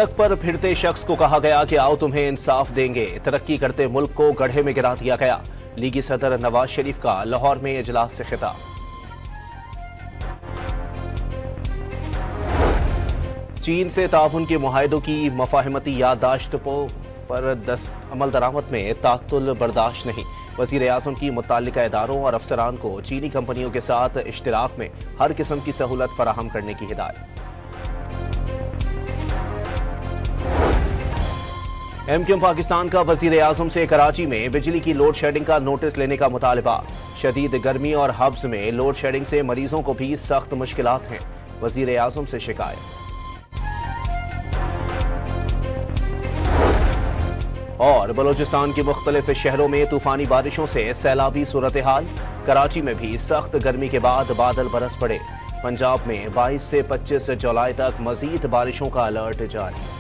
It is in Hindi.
तख्त पर फिरते शख्स को कहा गया कि आओ तुम्हें इंसाफ देंगे। तरक्की करते मुल्क को गड्ढे में गिरा दिया गया। लीगी सदर नवाज शरीफ का लाहौर में इजलास से खिताब। चीन से ताउन के मुआहदों की मफाहमती याददाश्त पर अमल दरामद में तातुल बर्दाश्त नहीं। वज़ीर आज़म की मुतल्लिका इदारों और अफसरान को चीनी कंपनियों के साथ इश्तिराक में हर किस्म की सहूलत फराहम करने की हिदायत। एमक्यूएम पाकिस्तान का वज़ीर आज़म से कराची में बिजली की लोड शेडिंग का नोटिस लेने का मुतालबा। शदीद गर्मी और हब्स में लोड शेडिंग से मरीजों को भी सख्त मुश्किलात हैं। वज़ीर आज़म से शिकायत। और बलोचिस्तान के मुख्तलिफ शहरों में तूफानी बारिशों से सैलाबी सूरत हाल। कराची में भी सख्त गर्मी के बाद बादल बरस पड़े। पंजाब में 22 से 25 जुलाई तक मजीद बारिशों का अलर्ट जारी।